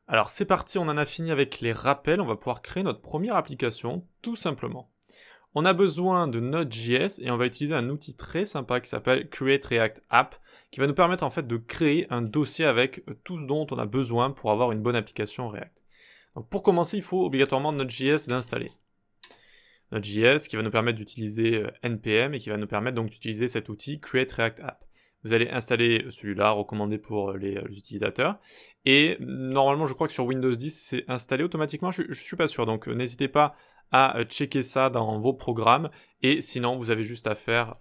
Alors c'est parti, on en a fini avec les rappels, on va pouvoir créer notre première application, tout simplement. On a besoin de Node.js et on va utiliser un outil très sympa qui s'appelle Create React App, qui va nous permettre en fait de créer un dossier avec tout ce dont on a besoin pour avoir une bonne application React. Donc pour commencer, il faut obligatoirement Node.js l'installer. Node.js qui va nous permettre d'utiliser NPM et qui va nous permettre donc d'utiliser cet outil Create React App. Vous allez installer celui-là, recommandé pour les utilisateurs. Et normalement, je crois que sur Windows 10, c'est installé automatiquement. Je ne suis pas sûr, donc n'hésitez pas à checker ça dans vos programmes. Et sinon, vous avez juste à faire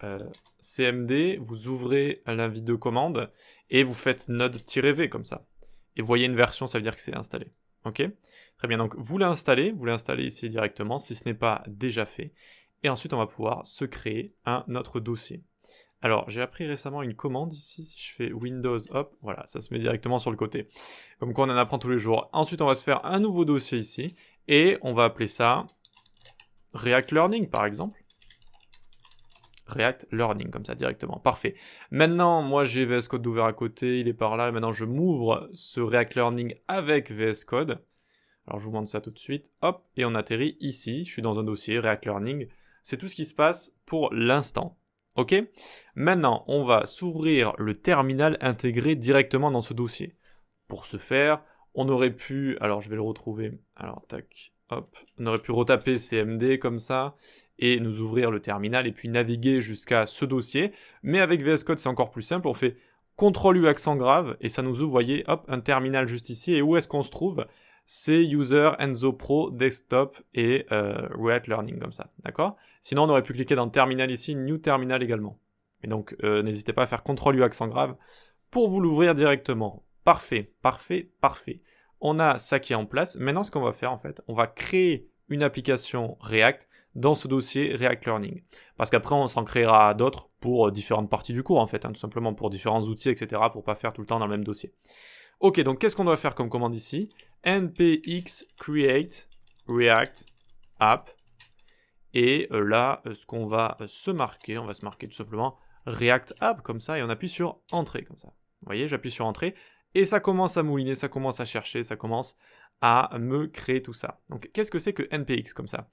cmd, vous ouvrez l'invite de commande et vous faites node-v comme ça. Et vous voyez une version, ça veut dire que c'est installé. Ok ? Très bien, donc vous l'installez ici directement si ce n'est pas déjà fait. Et ensuite, on va pouvoir se créer un autre dossier. Alors, j'ai appris récemment une commande ici, si je fais Windows, hop, voilà, ça se met directement sur le côté. Comme quoi, on en apprend tous les jours. Ensuite, on va se faire un nouveau dossier ici, et on va appeler ça React Learning, par exemple. React Learning, comme ça, directement. Parfait. Maintenant, moi, j'ai VS Code ouvert à côté, il est par là. Maintenant, je m'ouvre ce React Learning avec VS Code. Alors, je vous montre ça tout de suite. Hop, et on atterrit ici. Je suis dans un dossier React Learning. C'est tout ce qui se passe pour l'instant. Ok ? Maintenant, on va s'ouvrir le terminal intégré directement dans ce dossier. Pour ce faire, on aurait pu... Alors, je vais le retrouver. Alors, tac, hop. On aurait pu retaper cmd comme ça et nous ouvrir le terminal et puis naviguer jusqu'à ce dossier. Mais avec VS Code, c'est encore plus simple. On fait CTRL-U accent grave et ça nous ouvre, voyez, hop, un terminal juste ici. Et où est-ce qu'on se trouve ? C'est User, Enzo Pro, Desktop et React Learning comme ça, d'accord ? Sinon, on aurait pu cliquer dans Terminal ici, New Terminal également. Et donc, n'hésitez pas à faire CTRL-U accent grave pour vous l'ouvrir directement. Parfait, parfait, parfait. On a ça qui est en place. Maintenant, ce qu'on va faire en fait, on va créer une application React dans ce dossier React Learning. Parce qu'après, on s'en créera d'autres pour différentes parties du cours en fait, hein, tout simplement pour différents outils, etc. pour pas faire tout le temps dans le même dossier. Ok, donc qu'est-ce qu'on doit faire comme commande ici ? npx create react app. Et là, ce qu'on va se marquer, on va se marquer tout simplement react app comme ça, et on appuie sur entrée comme ça. Vous voyez, j'appuie sur entrée, et ça commence à mouliner, ça commence à chercher, ça commence à me créer tout ça. Donc qu'est-ce que c'est que npx comme ça ?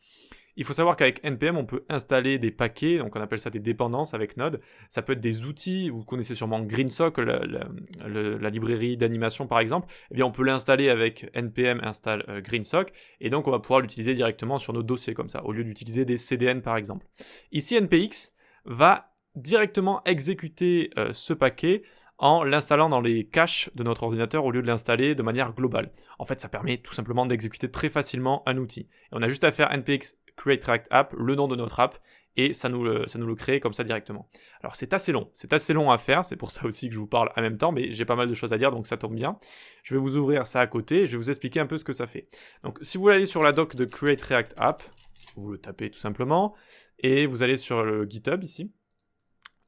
Il faut savoir qu'avec NPM, on peut installer des paquets, donc on appelle ça des dépendances avec Node. Ça peut être des outils, vous connaissez sûrement GreenSock, la librairie d'animation par exemple. Eh bien, on peut l'installer avec npm install GreenSock, et donc on va pouvoir l'utiliser directement sur nos dossiers comme ça, au lieu d'utiliser des CDN par exemple. Ici, npx va directement exécuter ce paquet en l'installant dans les caches de notre ordinateur au lieu de l'installer de manière globale. En fait, ça permet tout simplement d'exécuter très facilement un outil. Et on a juste à faire npx Create React App, le nom de notre app, et ça nous le crée comme ça directement. Alors c'est assez long à faire, c'est pour ça aussi que je vous parle en même temps, mais j'ai pas mal de choses à dire, donc ça tombe bien. Je vais vous ouvrir ça à côté, et je vais vous expliquer un peu ce que ça fait. Donc si vous allez sur la doc de Create React App, vous le tapez tout simplement, et vous allez sur le GitHub ici,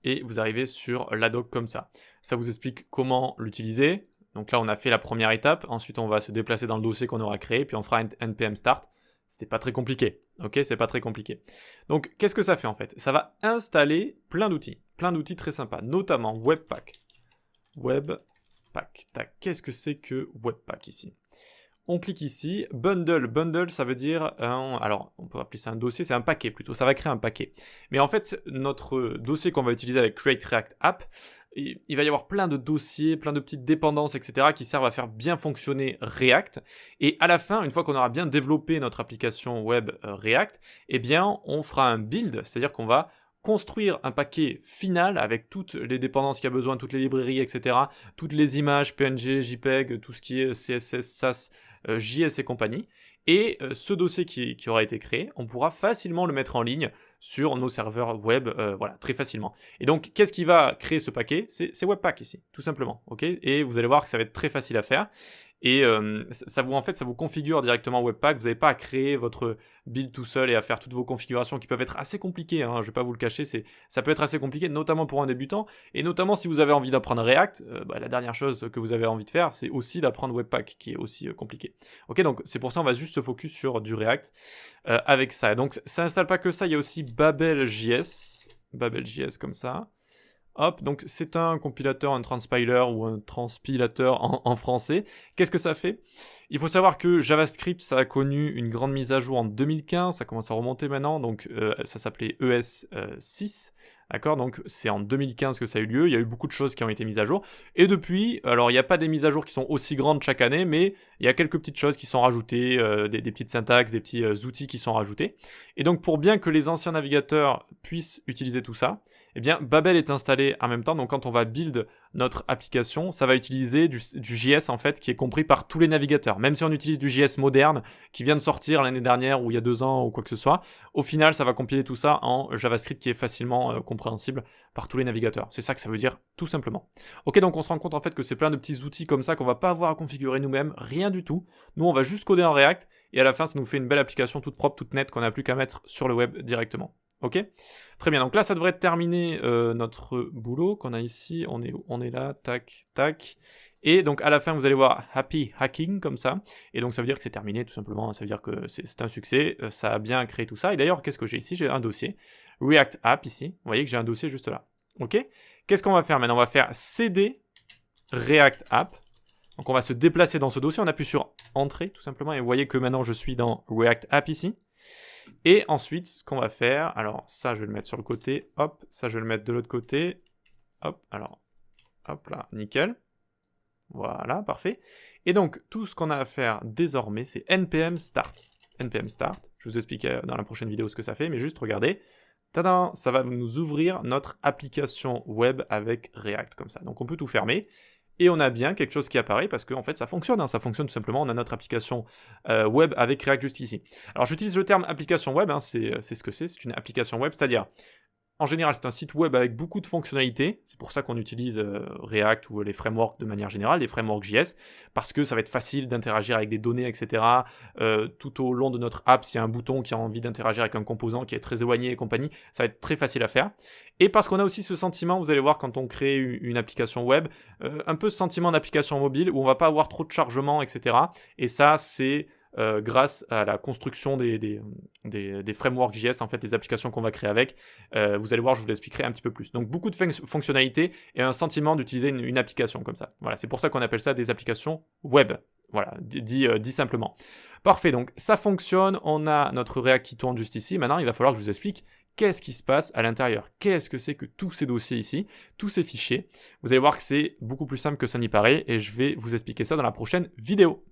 et vous arrivez sur la doc comme ça. Ça vous explique comment l'utiliser. Donc là on a fait la première étape, ensuite on va se déplacer dans le dossier qu'on aura créé, puis on fera un npm start. C'était pas très compliqué, ok, c'est pas très compliqué. Donc, qu'est-ce que ça fait en fait ? Ça va installer plein d'outils très sympas, notamment Webpack. Webpack, tac, qu'est-ce que c'est que Webpack ici ? On clique ici, bundle ça veut dire, alors on peut appeler ça un dossier, c'est un paquet plutôt, ça va créer un paquet. Mais en fait, notre dossier qu'on va utiliser avec Create React App, il va y avoir plein de dossiers, plein de petites dépendances, etc. qui servent à faire bien fonctionner React. Et à la fin, une fois qu'on aura bien développé notre application web React, eh bien, on fera un build, c'est-à-dire qu'on va construire un paquet final avec toutes les dépendances qu'il y a besoin, toutes les librairies, etc., toutes les images, PNG, JPEG, tout ce qui est CSS, SAS, JS et compagnie. Et ce dossier qui aura été créé, on pourra facilement le mettre en ligne sur nos serveurs web, voilà, très facilement. Et donc, qu'est-ce qui va créer ce paquet ? C'est Webpack ici, tout simplement, ok ? Et vous allez voir que ça va être très facile à faire. Et ça vous configure directement Webpack. Vous n'avez pas à créer votre build tout seul et à faire toutes vos configurations qui peuvent être assez compliquées, hein, je ne vais pas vous le cacher, ça peut être assez compliqué, notamment pour un débutant, et notamment si vous avez envie d'apprendre React, la dernière chose que vous avez envie de faire, c'est aussi d'apprendre Webpack, qui est aussi compliqué. Ok, donc c'est pour ça on va juste se focus sur du React avec ça. Donc ça n'installe pas que ça, il y a aussi Babel.js comme ça. Hop, donc c'est un compilateur, un transpiler ou un transpilateur en français. Qu'est-ce que ça fait? Il faut savoir que JavaScript, ça a connu une grande mise à jour en 2015, ça commence à remonter maintenant, donc ça s'appelait ES 6. D'accord, donc c'est en 2015 que ça a eu lieu, il y a eu beaucoup de choses qui ont été mises à jour, et depuis, alors il n'y a pas des mises à jour qui sont aussi grandes chaque année, mais il y a quelques petites choses qui sont rajoutées, des petites syntaxes, des petits outils qui sont rajoutés, et donc pour bien que les anciens navigateurs puissent utiliser tout ça, eh bien Babel est installé en même temps, donc quand on va build notre application, ça va utiliser du JS en fait, qui est compris par tous les navigateurs, même si on utilise du JS moderne, qui vient de sortir l'année dernière, ou il y a 2 ans, ou quoi que ce soit, au final ça va compiler tout ça en JavaScript qui est facilement compréhensible par tous les navigateurs. C'est ça que ça veut dire, tout simplement. Ok, donc on se rend compte en fait que c'est plein de petits outils comme ça qu'on va pas avoir à configurer nous-mêmes, rien du tout. Nous on va juste coder en React, et à la fin ça nous fait une belle application toute propre, toute nette, qu'on n'a plus qu'à mettre sur le web directement. Ok? Très bien, donc là ça devrait terminer notre boulot qu'on a ici, on est là, tac, tac. Et donc à la fin vous allez voir Happy Hacking comme ça, et donc ça veut dire que c'est terminé tout simplement, ça veut dire que c'est un succès, ça a bien créé tout ça, et d'ailleurs qu'est-ce que j'ai ici? J'ai un dossier, React App ici, vous voyez que j'ai un dossier juste là, ok? Qu'est-ce qu'on va faire maintenant? On va faire cd React App, donc on va se déplacer dans ce dossier, on appuie sur Entrée tout simplement, et vous voyez que maintenant je suis dans React App ici. Et ensuite, ce qu'on va faire, alors ça je vais le mettre sur le côté, hop, ça je vais le mettre de l'autre côté, hop, alors, hop là, nickel, voilà, parfait. Et donc, tout ce qu'on a à faire désormais, c'est npm start. npm start, je vous explique dans la prochaine vidéo ce que ça fait, mais juste regardez, tadam, ça va nous ouvrir notre application web avec React, comme ça. Donc on peut tout fermer. Et on a bien quelque chose qui apparaît parce qu'en fait ça fonctionne, hein, ça fonctionne tout simplement, on a notre application web avec React juste ici. Alors j'utilise le terme application web, hein, c'est ce que c'est une application web, c'est-à-dire, en général c'est un site web avec beaucoup de fonctionnalités, c'est pour ça qu'on utilise React ou les frameworks de manière générale, les frameworks JS, parce que ça va être facile d'interagir avec des données, etc. Tout au long de notre app, s'il y a un bouton qui a envie d'interagir avec un composant qui est très éloigné et compagnie, ça va être très facile à faire. Et parce qu'on a aussi ce sentiment, vous allez voir quand on crée une application web, un peu ce sentiment d'application mobile où on va pas avoir trop de chargement, etc. Et ça, c'est grâce à la construction des frameworks JS, en fait, les applications qu'on va créer avec. Vous allez voir, je vous l'expliquerai un petit peu plus. Donc, beaucoup de fonctionnalités et un sentiment d'utiliser une application comme ça. Voilà, c'est pour ça qu'on appelle ça des applications web. Voilà, dit simplement. Parfait, donc ça fonctionne, on a notre React qui tourne juste ici. Maintenant, il va falloir que je vous explique qu'est-ce qui se passe à l'intérieur. Qu'est-ce que c'est que tous ces dossiers ici, tous ces fichiers. Vous allez voir que c'est beaucoup plus simple que ça n'y paraît et je vais vous expliquer ça dans la prochaine vidéo.